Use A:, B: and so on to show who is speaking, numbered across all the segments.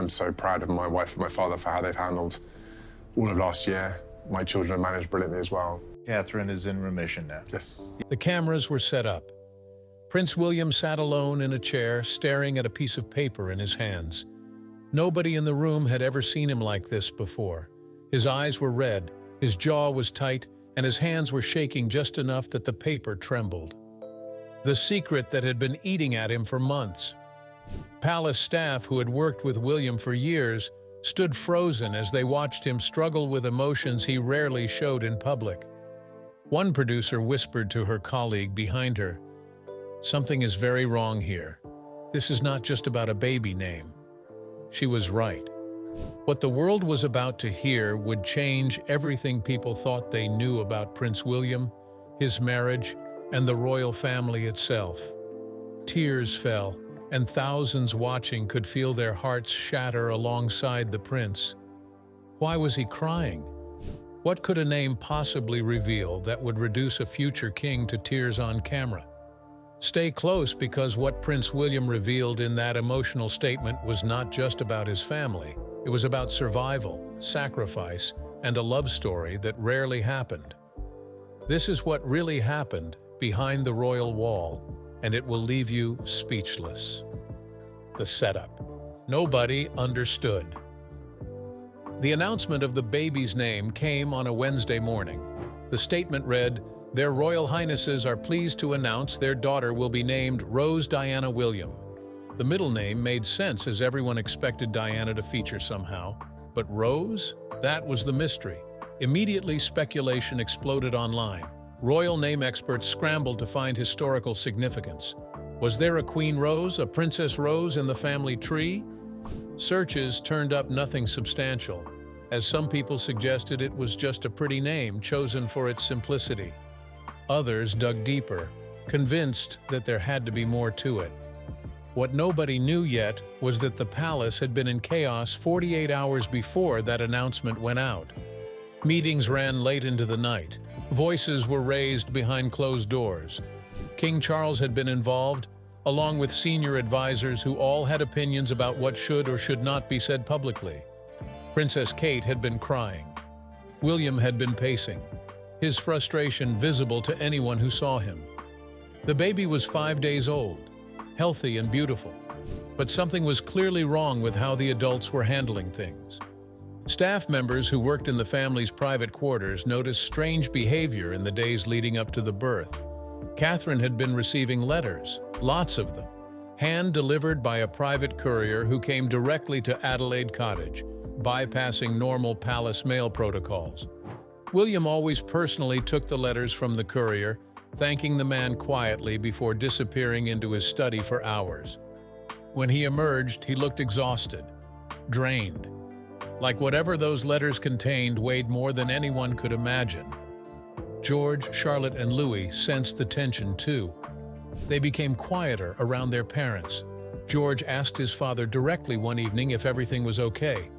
A: I'm so proud of my wife and my father for how they've handled all of last year. My children have managed brilliantly as well.
B: Catherine is in remission now.
A: Yes.
C: The cameras were set up. Prince William sat alone in a chair, staring at a piece of paper in his hands. Nobody in the room had ever seen him like this before. His eyes were red, his jaw was tight, and his hands were shaking just enough that the paper trembled. The secret that had been eating at him for months. Palace staff, who had worked with William for years, stood frozen as they watched him struggle with emotions he rarely showed in public. One producer whispered to her colleague behind her, "Something is very wrong here. This is not just about a baby name." She was right. What the world was about to hear would change everything people thought they knew about Prince William, his marriage, and the royal family itself. Tears fell, and thousands watching could feel their hearts shatter alongside the prince. Why was he crying? What could a name possibly reveal that would reduce a future king to tears on camera? Stay close, because what Prince William revealed in that emotional statement was not just about his family. It was about survival, sacrifice, and a love story that rarely happened. This is what really happened behind the royal wall, and it will leave you speechless. The setup. Nobody understood. The announcement of the baby's name came on a Wednesday morning. The statement read, "Their Royal Highnesses are pleased to announce their daughter will be named Rose Diana William." The middle name made sense, as everyone expected Diana to feature somehow. But Rose? That was the mystery. Immediately, speculation exploded online. Royal name experts scrambled to find historical significance. Was there a Queen Rose, a Princess Rose in the family tree? Searches turned up nothing substantial, as some people suggested it was just a pretty name chosen for its simplicity. Others dug deeper, convinced that there had to be more to it. What nobody knew yet was that the palace had been in chaos 48 hours before that announcement went out. Meetings ran late into the night. Voices were raised behind closed doors. King Charles had been involved, along with senior advisors who all had opinions about what should or should not be said publicly. Princess Kate had been crying. William had been pacing, his frustration visible to anyone who saw him. The baby was 5 days old, healthy and beautiful, but something was clearly wrong with how the adults were handling things. Staff members who worked in the family's private quarters noticed strange behavior in the days leading up to the birth. Catherine had been receiving letters, lots of them, hand-delivered by a private courier who came directly to Adelaide Cottage, bypassing normal palace mail protocols. William always personally took the letters from the courier, thanking the man quietly before disappearing into his study for hours. When he emerged, he looked exhausted, drained. Like whatever those letters contained weighed more than anyone could imagine. George, Charlotte, and Louis sensed the tension too. They became quieter around their parents. George asked his father directly one evening if everything was okay.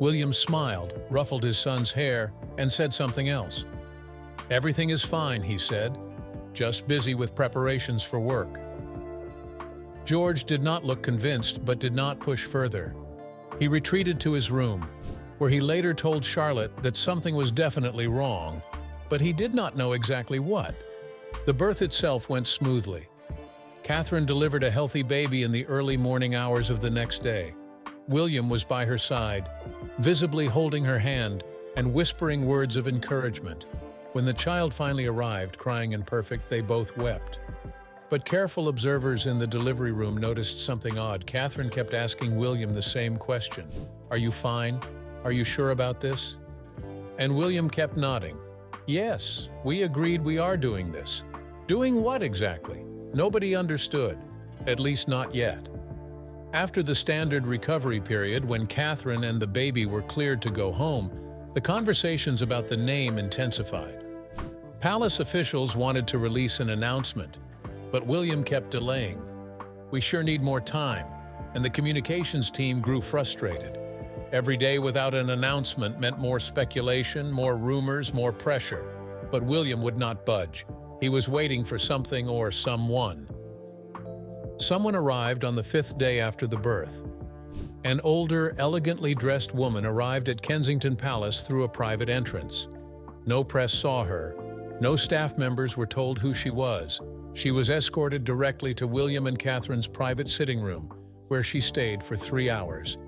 C: William smiled, ruffled his son's hair, and said something else. "Everything is fine," he said, "just busy with preparations for work." George did not look convinced, but did not push further. He retreated to his room, where he later told Charlotte that something was definitely wrong, but he did not know exactly what. The birth itself went smoothly. Catherine delivered a healthy baby in the early morning hours of the next day. William was by her side, visibly holding her hand and whispering words of encouragement. When the child finally arrived, crying and perfect, they both wept. But careful observers in the delivery room noticed something odd. Catherine kept asking William the same question. "Are you fine? Are you sure about this?" And William kept nodding. "Yes, we agreed we are doing this." Doing what exactly? Nobody understood, at least not yet. After the standard recovery period, when Catherine and the baby were cleared to go home, the conversations about the name intensified. Palace officials wanted to release an announcement, but William kept delaying. "We sure need more time," and the communications team grew frustrated. Every day without an announcement meant more speculation, more rumors, more pressure. But William would not budge. He was waiting for something or someone. Someone arrived on the 5th day after the birth. An older, elegantly dressed woman arrived at Kensington Palace through a private entrance. No press saw her. No staff members were told who she was. She was escorted directly to William and Catherine's private sitting room, where she stayed for 3 hours.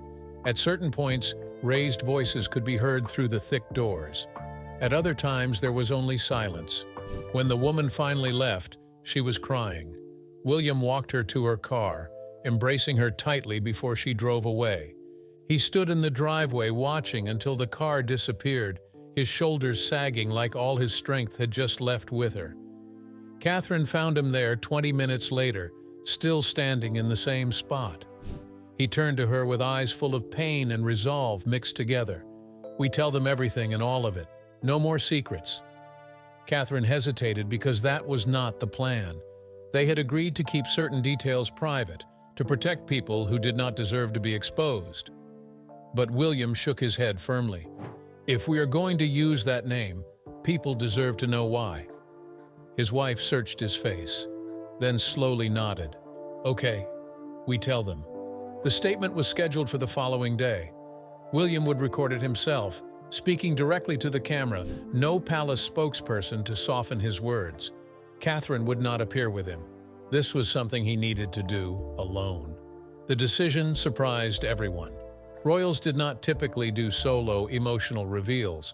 C: At certain points, raised voices could be heard through the thick doors. At other times, there was only silence. When the woman finally left, she was crying. William walked her to her car, embracing her tightly before she drove away. He stood in the driveway watching until the car disappeared, his shoulders sagging like all his strength had just left with her. Catherine found him there 20 minutes later, still standing in the same spot. He turned to her with eyes full of pain and resolve mixed together. "We tell them everything and all of it. No more secrets." Catherine hesitated because that was not the plan. They had agreed to keep certain details private, to protect people who did not deserve to be exposed. But William shook his head firmly. "If we are going to use that name, people deserve to know why." His wife searched his face, then slowly nodded. "Okay, we tell them." The statement was scheduled for the following day. William would record it himself, speaking directly to the camera, no palace spokesperson to soften his words. Catherine would not appear with him. This was something he needed to do alone. The decision surprised everyone. Royals did not typically do solo emotional reveals,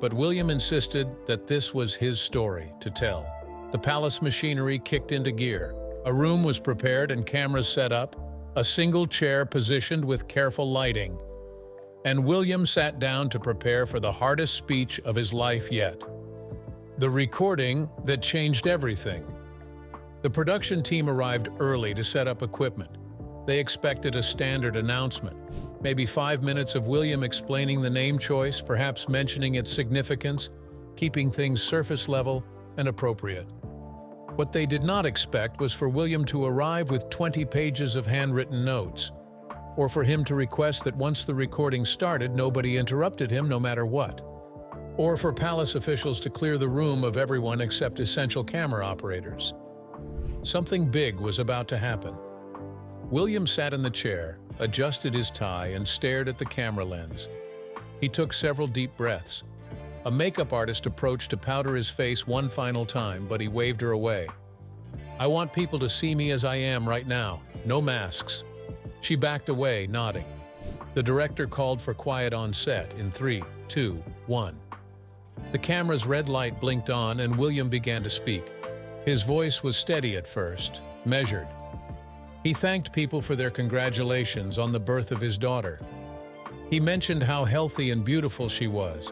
C: but William insisted that this was his story to tell. The palace machinery kicked into gear. A room was prepared and cameras set up, a single chair positioned with careful lighting. And William sat down to prepare for the hardest speech of his life yet. The recording that changed everything. The production team arrived early to set up equipment. They expected a standard announcement, maybe 5 minutes of William explaining the name choice, perhaps mentioning its significance, keeping things surface level and appropriate. What they did not expect was for William to arrive with 20 pages of handwritten notes, or for him to request that once the recording started, nobody interrupted him no matter what, or for palace officials to clear the room of everyone except essential camera operators. Something big was about to happen. William sat in the chair, adjusted his tie, and stared at the camera lens. He took several deep breaths. A makeup artist approached to powder his face one final time, but he waved her away. "I want people to see me as I am right now. No masks." She backed away, nodding. The director called for quiet on set in 3, 2, 1. The camera's red light blinked on and William began to speak. His voice was steady at first, measured. He thanked people for their congratulations on the birth of his daughter. He mentioned how healthy and beautiful she was,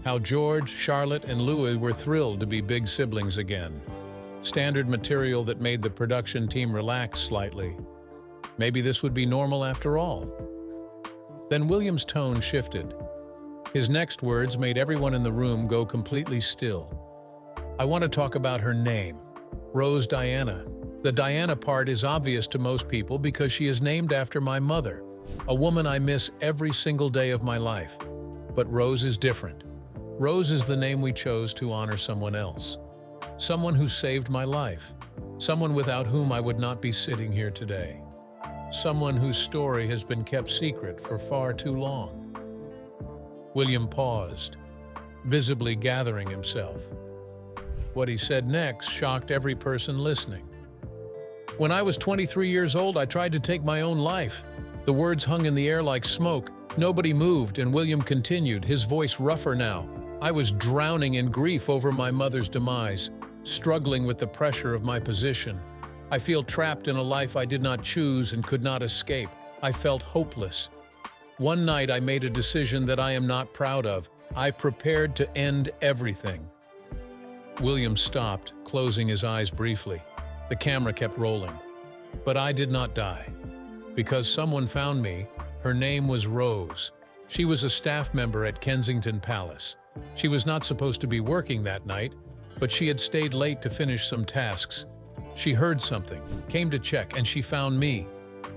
C: how George, Charlotte, and Louis were thrilled to be big siblings again. Standard material that made the production team relax slightly. Maybe this would be normal after all. Then William's tone shifted. His next words made everyone in the room go completely still. "I want to talk about her name, Rose Diana. The Diana part is obvious to most people because she is named after my mother, a woman I miss every single day of my life. But Rose is different. Rose is the name we chose to honor someone else. Someone who saved my life. Someone without whom I would not be sitting here today. Someone whose story has been kept secret for far too long." William paused, visibly gathering himself. What he said next shocked every person listening. "When I was 23 years old, I tried to take my own life." The words hung in the air like smoke. Nobody moved, and William continued, his voice rougher now. "I was drowning in grief over my mother's demise, struggling with the pressure of my position. I feel trapped in a life I did not choose and could not escape. I felt hopeless. One night I made a decision that I am not proud of. I prepared to end everything." William stopped, closing his eyes briefly. The camera kept rolling. "But I did not die. Because someone found me. Her name was Rose. She was a staff member at Kensington Palace. She was not supposed to be working that night, but she had stayed late to finish some tasks. She heard something, came to check, and she found me."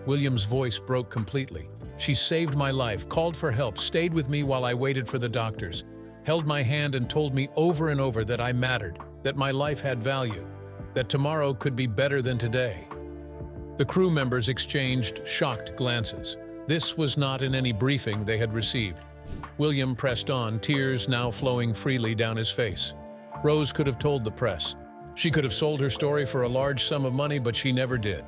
C: William's voice broke completely. "She saved my life, called for help, stayed with me while I waited for the doctors, held my hand and told me over and over that I mattered, that my life had value, that tomorrow could be better than today." The crew members exchanged shocked glances. This was not in any briefing they had received. William pressed on, tears now flowing freely down his face. Rose could have told the press. She could have sold her story for a large sum of money, but she never did.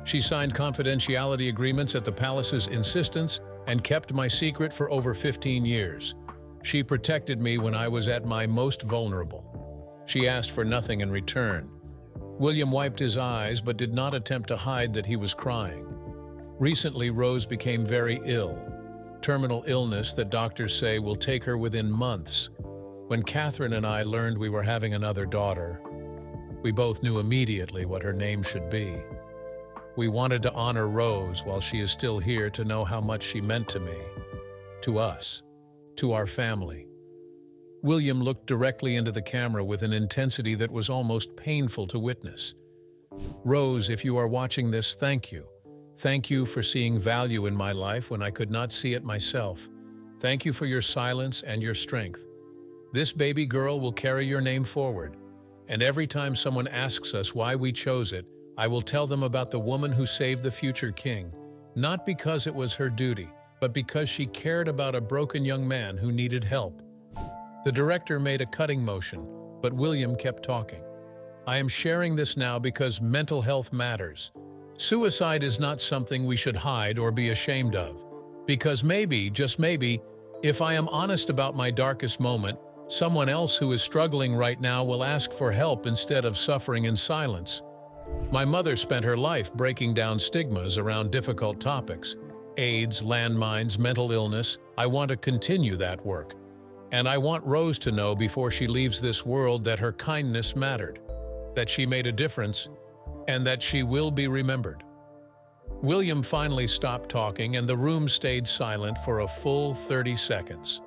C: She signed confidentiality agreements at the palace's insistence and kept my secret for over 15 years. She protected me when I was at my most vulnerable. She asked for nothing in return. William wiped his eyes but did not attempt to hide that he was crying. Recently, Rose became very ill. Terminal illness that doctors say will take her within months. When Catherine and I learned we were having another daughter, we both knew immediately what her name should be. We wanted to honor Rose while she is still here, to know how much she meant to me, to us, to our family. William looked directly into the camera with an intensity that was almost painful to witness. Rose, if you are watching this, thank you. Thank you for seeing value in my life when I could not see it myself. Thank you for your silence and your strength. This baby girl will carry your name forward. And every time someone asks us why we chose it, I will tell them about the woman who saved the future king, not because it was her duty, but because she cared about a broken young man who needed help. The director made a cutting motion, but William kept talking. I am sharing this now because mental health matters. Suicide is not something we should hide or be ashamed of. Because maybe, just maybe, if I am honest about my darkest moment, someone else who is struggling right now will ask for help instead of suffering in silence. My mother spent her life breaking down stigmas around difficult topics. AIDS, landmines, mental illness. I want to continue that work. And I want Rose to know before she leaves this world that her kindness mattered, that she made a difference, and that she will be remembered. William finally stopped talking, and the room stayed silent for a full 30 seconds.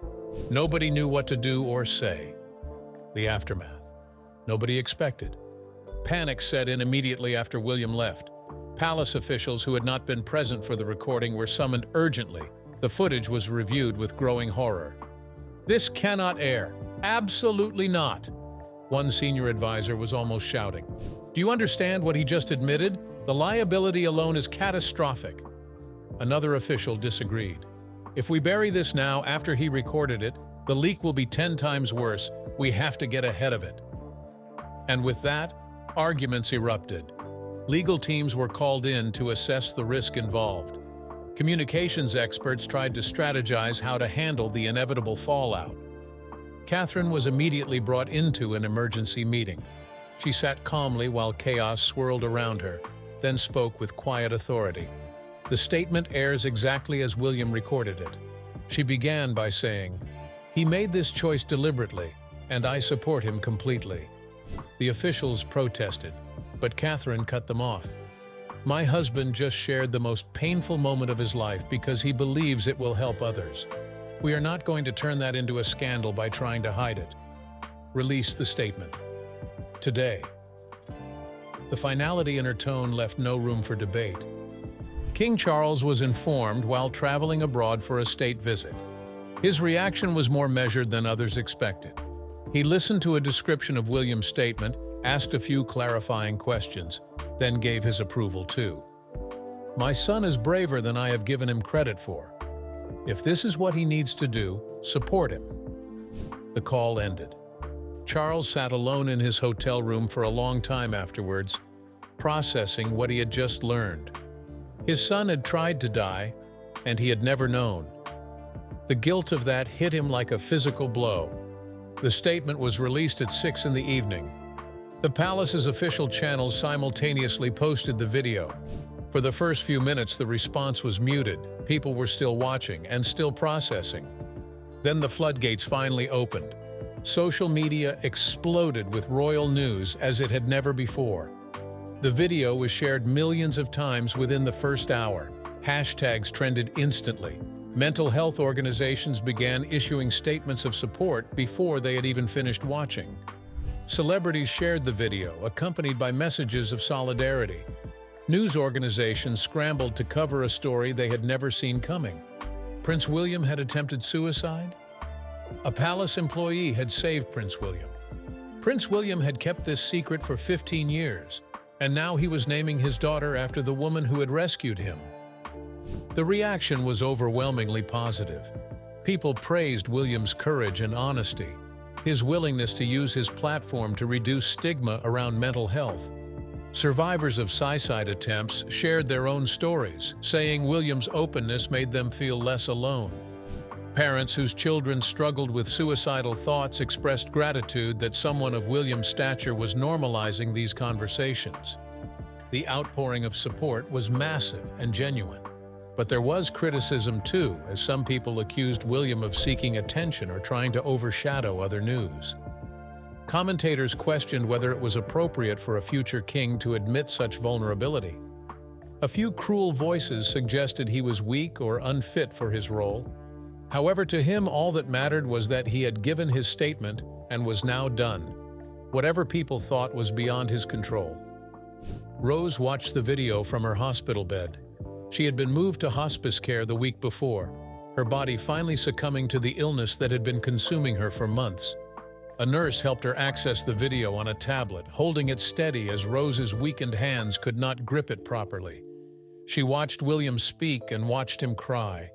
C: Nobody knew what to do or say. The aftermath. Nobody expected. Panic set in immediately after William left. Palace officials who had not been present for the recording were summoned urgently. The footage was reviewed with growing horror. This cannot air. Absolutely not. One senior advisor was almost shouting. Do you understand what he just admitted? The liability alone is catastrophic. Another official disagreed. If we bury this now after he recorded it, the leak will be 10 times worse. We have to get ahead of it. And with that, arguments erupted. Legal teams were called in to assess the risk involved. Communications experts tried to strategize how to handle the inevitable fallout. Catherine was immediately brought into an emergency meeting. She sat calmly while chaos swirled around her, then spoke with quiet authority. The statement airs exactly as William recorded it. She began by saying, "He made this choice deliberately, and I support him completely." The officials protested, but Catherine cut them off. "My husband just shared the most painful moment of his life because he believes it will help others. We are not going to turn that into a scandal by trying to hide it." Release the statement. Today. The finality in her tone left no room for debate. King Charles was informed while traveling abroad for a state visit. His reaction was more measured than others expected. He listened to a description of William's statement, asked a few clarifying questions, then gave his approval too. "My son is braver than I have given him credit for. If this is what he needs to do, support him." The call ended. Charles sat alone in his hotel room for a long time afterwards, processing what he had just learned. His son had tried to die, and he had never known. The guilt of that hit him like a physical blow. The statement was released at 6 in the evening. The palace's official channels simultaneously posted the video. For the first few minutes, the response was muted. People were still watching and still processing. Then the floodgates finally opened. Social media exploded with royal news as it had never before. The video was shared millions of times within the first hour. Hashtags trended instantly. Mental health organizations began issuing statements of support before they had even finished watching. Celebrities shared the video, accompanied by messages of solidarity. News organizations scrambled to cover a story they had never seen coming. Prince William had attempted suicide? A palace employee had saved Prince William. Prince William had kept this secret for 15 years, and now he was naming his daughter after the woman who had rescued him. The reaction was overwhelmingly positive. People praised William's courage and honesty, his willingness to use his platform to reduce stigma around mental health. Survivors of suicide attempts shared their own stories, saying William's openness made them feel less alone. Parents whose children struggled with suicidal thoughts expressed gratitude that someone of William's stature was normalizing these conversations. The outpouring of support was massive and genuine. But there was criticism too, as some people accused William of seeking attention or trying to overshadow other news. Commentators questioned whether it was appropriate for a future king to admit such vulnerability. A few cruel voices suggested he was weak or unfit for his role. However, to him all that mattered was that he had given his statement and was now done. Whatever people thought was beyond his control. Rose watched the video from her hospital bed. She had been moved to hospice care the week before, her body finally succumbing to the illness that had been consuming her for months. A nurse helped her access the video on a tablet, holding it steady as Rose's weakened hands could not grip it properly. She watched William speak and watched him cry.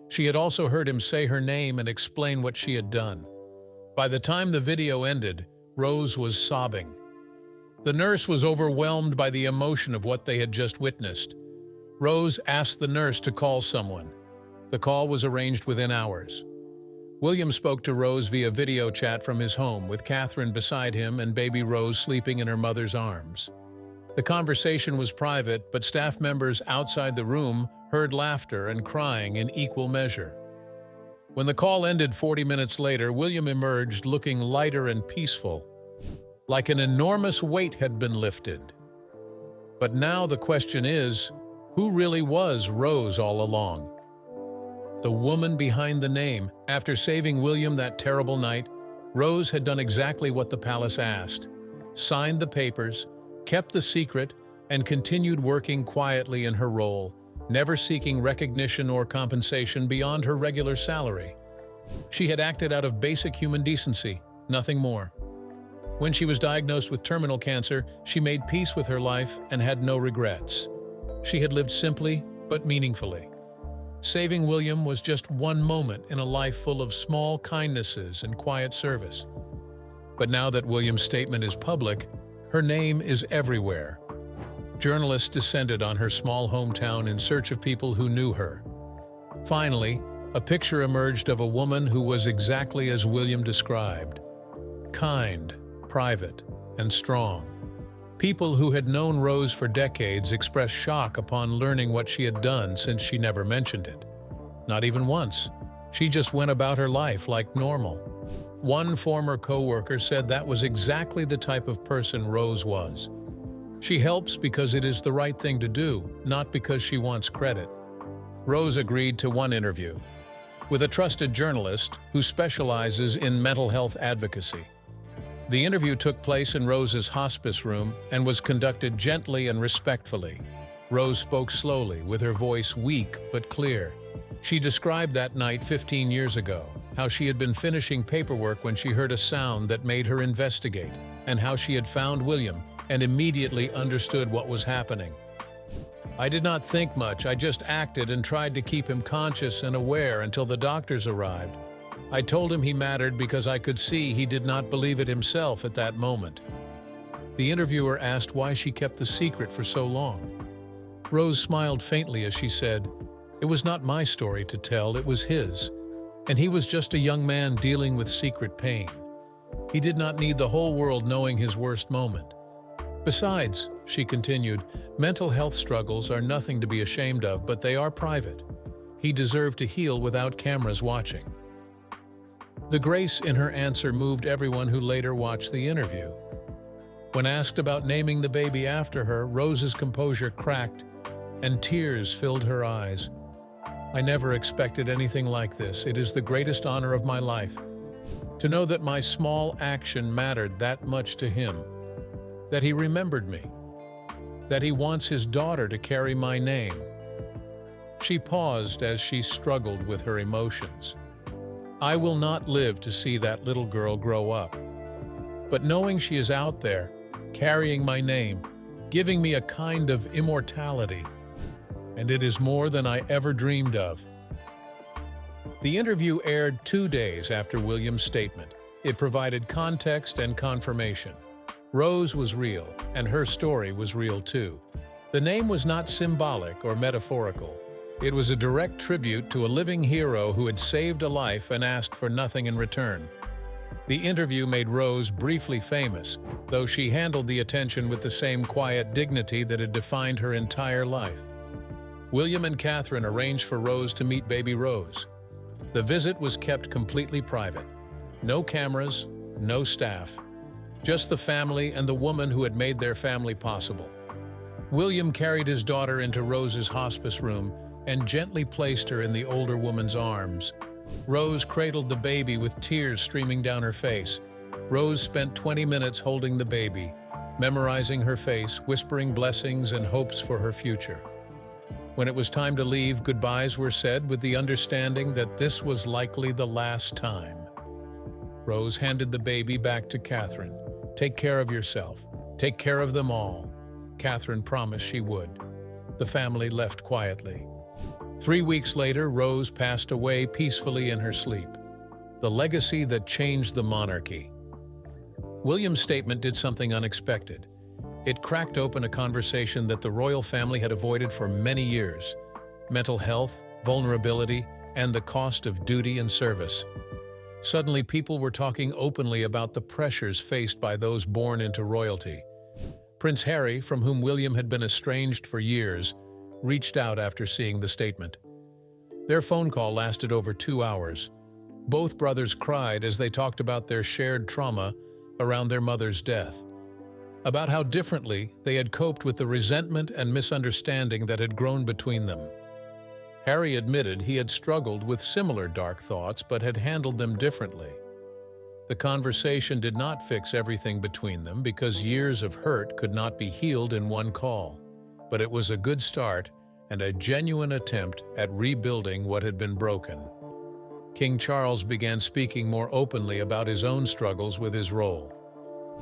C: She had also heard him say her name and explain what she had done. By the time the video ended, Rose was sobbing. The nurse was overwhelmed by the emotion of what they had just witnessed. Rose asked the nurse to call someone. The call was arranged within hours. William spoke to Rose via video chat from his home, with Catherine beside him and baby Rose sleeping in her mother's arms. The conversation was private, but staff members outside the room heard laughter and crying in equal measure. When the call ended 40 minutes later, William emerged looking lighter and peaceful, like an enormous weight had been lifted. But now the question is, who really was Rose all along? The woman behind the name. After saving William that terrible night, Rose had done exactly what the palace asked, signed the papers, kept the secret, and continued working quietly in her role, never seeking recognition or compensation beyond her regular salary. She had acted out of basic human decency, nothing more. When she was diagnosed with terminal cancer, she made peace with her life and had no regrets. She had lived simply but meaningfully. Saving William was just one moment in a life full of small kindnesses and quiet service. But now that William's statement is public, her name is everywhere. Journalists descended on her small hometown in search of people who knew her. Finally, a picture emerged of a woman who was exactly as William described: kind, private, and strong. People who had known Rose for decades expressed shock upon learning what she had done, since she never mentioned it. Not even once. She just went about her life like normal. One former co-worker said that was exactly the type of person Rose was. She helps because it is the right thing to do, not because she wants credit. Rose agreed to one interview with a trusted journalist who specializes in mental health advocacy. The interview took place in Rose's hospice room and was conducted gently and respectfully. Rose spoke slowly, with her voice weak but clear. She described that night 15 years ago, how she had been finishing paperwork when she heard a sound that made her investigate, and how she had found William and immediately understood what was happening. "I did not think much, I just acted and tried to keep him conscious and aware until the doctors arrived. I told him he mattered because I could see he did not believe it himself at that moment." The interviewer asked why she kept the secret for so long. Rose smiled faintly as she said, "It was not my story to tell, it was his. And he was just a young man dealing with secret pain. He did not need the whole world knowing his worst moment. Besides," she continued, "mental health struggles are nothing to be ashamed of, but they are private. He deserved to heal without cameras watching." The grace in her answer moved everyone who later watched the interview. When asked about naming the baby after her, Rose's composure cracked and tears filled her eyes. "I never expected anything like this. It is the greatest honor of my life. To know that my small action mattered that much to him, that he remembered me, that he wants his daughter to carry my name." She paused as she struggled with her emotions. "I will not live to see that little girl grow up. But knowing she is out there, carrying my name, giving me a kind of immortality, and it is more than I ever dreamed of. The interview aired 2 days after William's statement. It provided context and confirmation. Rose was real, and her story was real too. The name was not symbolic or metaphorical. It was a direct tribute to a living hero who had saved a life and asked for nothing in return. The interview made Rose briefly famous, though she handled the attention with the same quiet dignity that had defined her entire life. William and Catherine arranged for Rose to meet baby Rose. The visit was kept completely private. No cameras, no staff. Just the family and the woman who had made their family possible. William carried his daughter into Rose's hospice room and gently placed her in the older woman's arms. Rose cradled the baby with tears streaming down her face. Rose spent 20 minutes holding the baby, memorizing her face, whispering blessings and hopes for her future. When it was time to leave, goodbyes were said with the understanding that this was likely the last time. Rose handed the baby back to Catherine. "Take care of yourself. Take care of them all." Catherine promised she would. The family left quietly. 3 weeks later, Rose passed away peacefully in her sleep. The legacy that changed the monarchy. William's statement did something unexpected. It cracked open a conversation that the royal family had avoided for many years: mental health, vulnerability, and the cost of duty and service. Suddenly, people were talking openly about the pressures faced by those born into royalty. Prince Harry, from whom William had been estranged for years, reached out after seeing the statement. Their phone call lasted over 2 hours. Both brothers cried as they talked about their shared trauma around their mother's death, about how differently they had coped with the resentment and misunderstanding that had grown between them. Harry admitted he had struggled with similar dark thoughts but had handled them differently. The conversation did not fix everything between them because years of hurt could not be healed in one call. But it was a good start and a genuine attempt at rebuilding what had been broken. King Charles began speaking more openly about his own struggles with his role.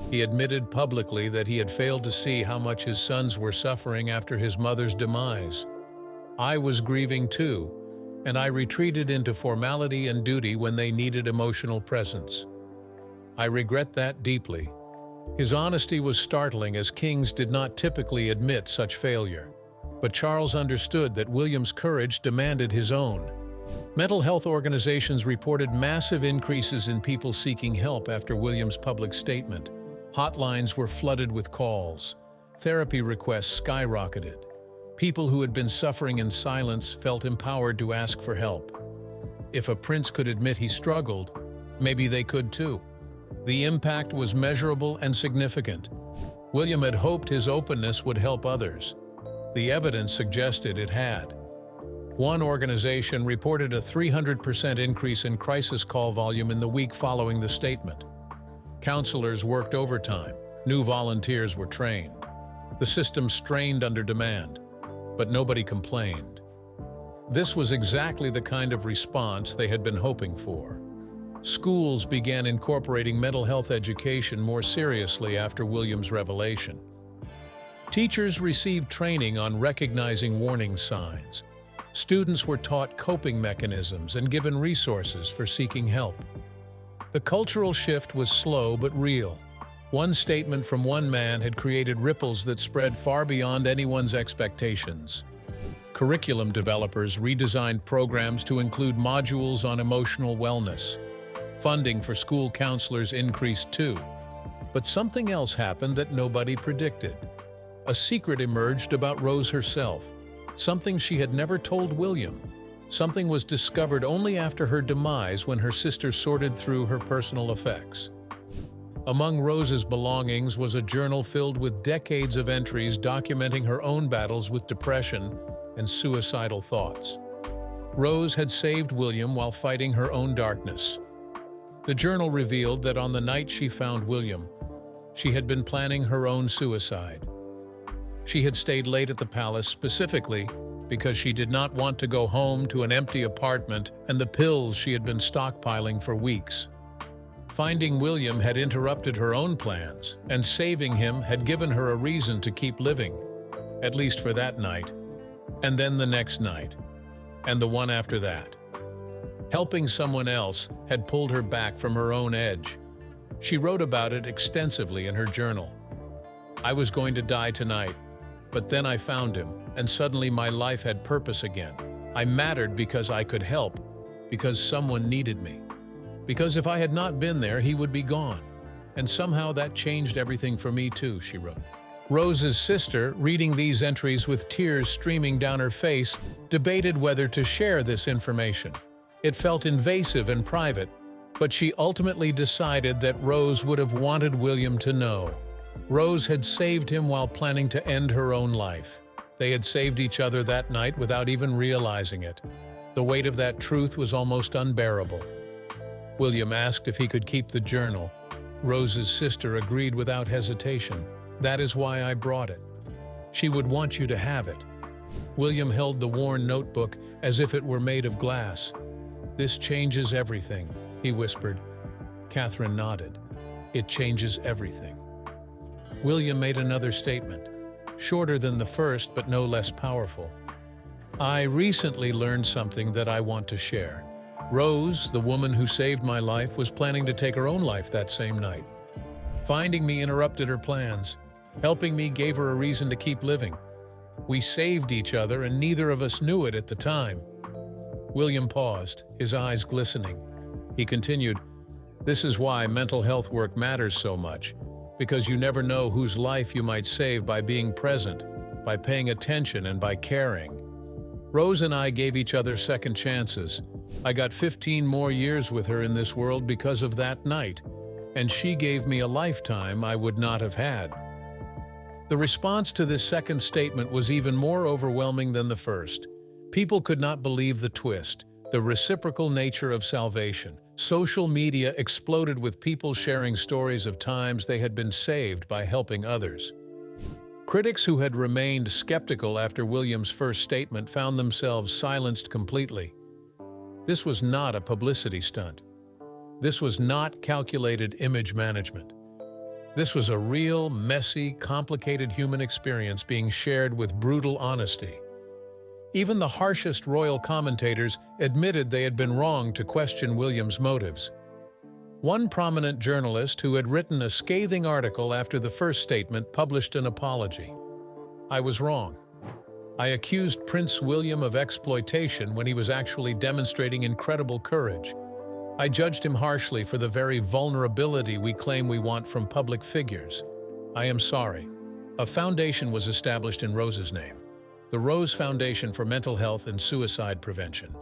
C: He admitted publicly that he had failed to see how much his sons were suffering after his mother's demise. "I was grieving too, and I retreated into formality and duty when they needed emotional presence. I regret that deeply." His honesty was startling, as kings did not typically admit such failure. But Charles understood that William's courage demanded his own. Mental health organizations reported massive increases in people seeking help after William's public statement. Hotlines were flooded with calls. Therapy requests skyrocketed. People who had been suffering in silence felt empowered to ask for help. If a prince could admit he struggled, maybe they could too. The impact was measurable and significant. William had hoped his openness would help others. The evidence suggested it had. One organization reported a 300% increase in crisis call volume in the week following the statement. Counselors worked overtime. New volunteers were trained. The system strained under demand, but nobody complained. This was exactly the kind of response they had been hoping for. Schools began incorporating mental health education more seriously after William's revelation. Teachers received training on recognizing warning signs. Students were taught coping mechanisms and given resources for seeking help. The cultural shift was slow but real. One statement from one man had created ripples that spread far beyond anyone's expectations. Curriculum developers redesigned programs to include modules on emotional wellness. Funding for school counselors increased too. But something else happened that nobody predicted. A secret emerged about Rose herself, something she had never told William. Something was discovered only after her demise, when her sister sorted through her personal effects. Among Rose's belongings was a journal filled with decades of entries documenting her own battles with depression and suicidal thoughts. Rose had saved William while fighting her own darkness. The journal revealed that on the night she found William, she had been planning her own suicide. She had stayed late at the palace specifically because she did not want to go home to an empty apartment and the pills she had been stockpiling for weeks. Finding William had interrupted her own plans, and saving him had given her a reason to keep living, at least for that night. And then the next night, and the one after that. Helping someone else had pulled her back from her own edge. She wrote about it extensively in her journal. I was going to die tonight, but then I found him, and suddenly my life had purpose again. I mattered because I could help, because someone needed me. Because if I had not been there, he would be gone. And somehow that changed everything for me too, she wrote. Rose's sister, reading these entries with tears streaming down her face, debated whether to share this information. It felt invasive and private, but she ultimately decided that Rose would have wanted William to know. Rose had saved him while planning to end her own life. They had saved each other that night without even realizing it. The weight of that truth was almost unbearable. William asked if he could keep the journal. Rose's sister agreed without hesitation. That is why I brought it. She would want you to have it. William held the worn notebook as if it were made of glass. This changes everything, he whispered. Catherine nodded. It changes everything. William made another statement, shorter than the first but no less powerful. I recently learned something that I want to share. Rose, the woman who saved my life, was planning to take her own life that same night. Finding me interrupted her plans. Helping me gave her a reason to keep living. We saved each other, and neither of us knew it at the time. William paused, his eyes glistening. He continued, "This is why mental health work matters so much, because you never know whose life you might save by being present, by paying attention, and by caring." Rose and I gave each other second chances. I got 15 more years with her in this world because of that night, and she gave me a lifetime I would not have had. The response to this second statement was even more overwhelming than the first. People could not believe the twist, the reciprocal nature of salvation. Social media exploded with people sharing stories of times they had been saved by helping others. Critics who had remained skeptical after William's first statement found themselves silenced completely. This was not a publicity stunt. This was not calculated image management. This was a real, messy, complicated human experience being shared with brutal honesty. Even the harshest royal commentators admitted they had been wrong to question William's motives. One prominent journalist who had written a scathing article after the first statement published an apology. I was wrong. I accused Prince William of exploitation when he was actually demonstrating incredible courage. I judged him harshly for the very vulnerability we claim we want from public figures. I am sorry. A foundation was established in Rose's name, the Rose Foundation for Mental Health and Suicide Prevention.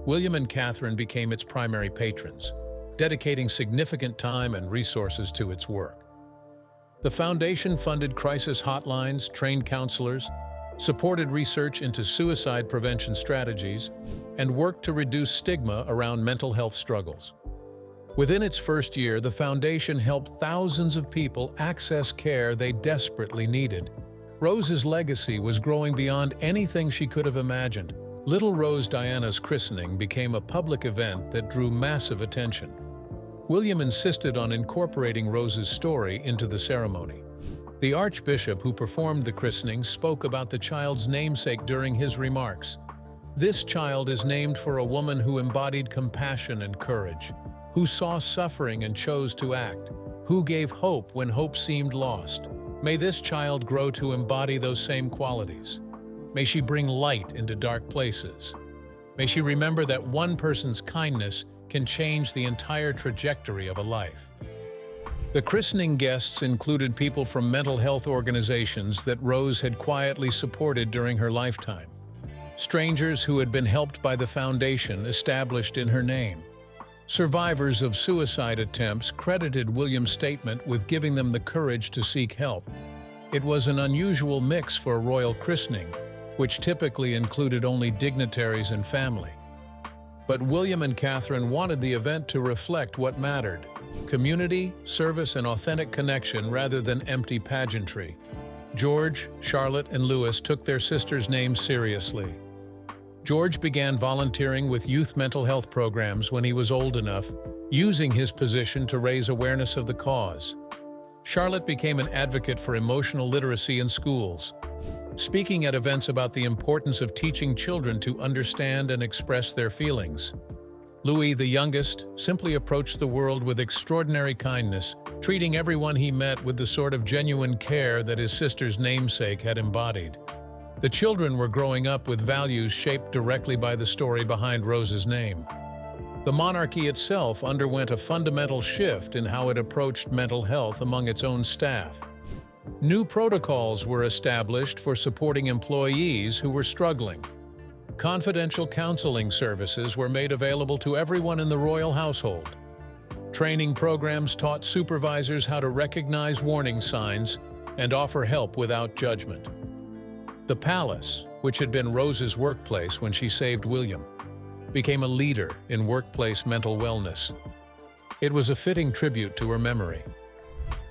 C: William and Catherine became its primary patrons, dedicating significant time and resources to its work. The foundation funded crisis hotlines, trained counselors, supported research into suicide prevention strategies, and worked to reduce stigma around mental health struggles. Within its first year, the foundation helped thousands of people access care they desperately needed. Rose's legacy was growing beyond anything she could have imagined. Little Rose Diana's christening became a public event that drew massive attention. William insisted on incorporating Rose's story into the ceremony. The archbishop who performed the christening spoke about the child's namesake during his remarks. This child is named for a woman who embodied compassion and courage, who saw suffering and chose to act, who gave hope when hope seemed lost. May this child grow to embody those same qualities. May she bring light into dark places. May she remember that one person's kindness can change the entire trajectory of a life. The christening guests included people from mental health organizations that Rose had quietly supported during her lifetime, strangers who had been helped by the foundation established in her name. Survivors of suicide attempts credited William's statement with giving them the courage to seek help. It was an unusual mix for a royal christening, which typically included only dignitaries and family. But William and Catherine wanted the event to reflect what mattered: community, service, and authentic connection rather than empty pageantry. George, Charlotte, and Louis took their sister's name seriously. George began volunteering with youth mental health programs when he was old enough, using his position to raise awareness of the cause. Charlotte became an advocate for emotional literacy in schools, speaking at events about the importance of teaching children to understand and express their feelings. Louis, the youngest, simply approached the world with extraordinary kindness, treating everyone he met with the sort of genuine care that his sister's namesake had embodied. The children were growing up with values shaped directly by the story behind Rose's name. The monarchy itself underwent a fundamental shift in how it approached mental health among its own staff. New protocols were established for supporting employees who were struggling. Confidential counseling services were made available to everyone in the royal household. Training programs taught supervisors how to recognize warning signs and offer help without judgment. The palace, which had been Rose's workplace when she saved William, became a leader in workplace mental wellness. It was a fitting tribute to her memory.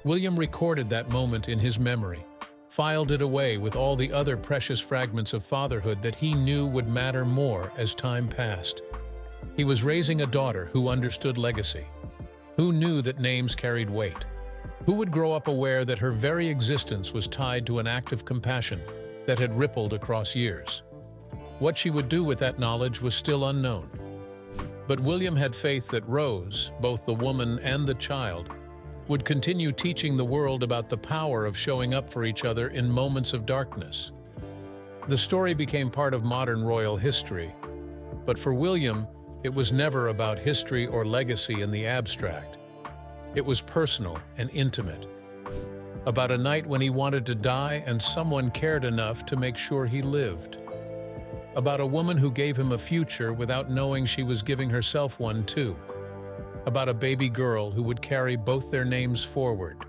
C: William recorded that moment in his memory, filed it away with all the other precious fragments of fatherhood that he knew would matter more as time passed. He was raising a daughter who understood legacy, who knew that names carried weight, who would grow up aware that her very existence was tied to an act of compassion that had rippled across years. What she would do with that knowledge was still unknown. But William had faith that Rose, both the woman and the child, would continue teaching the world about the power of showing up for each other in moments of darkness. The story became part of modern royal history, but for William, it was never about history or legacy in the abstract. It was personal and intimate, about a night when he wanted to die and someone cared enough to make sure he lived. About a woman who gave him a future without knowing she was giving herself one too. About a baby girl who would carry both their names forward.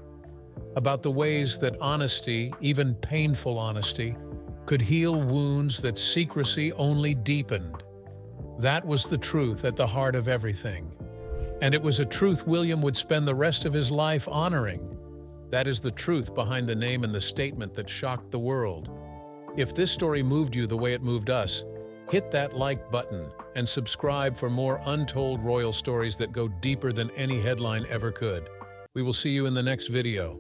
C: About the ways that honesty, even painful honesty, could heal wounds that secrecy only deepened. That was the truth at the heart of everything. And it was a truth William would spend the rest of his life honoring. That is the truth behind the name and the statement that shocked the world. If this story moved you the way it moved us, hit that like button and subscribe for more untold royal stories that go deeper than any headline ever could. We will see you in the next video.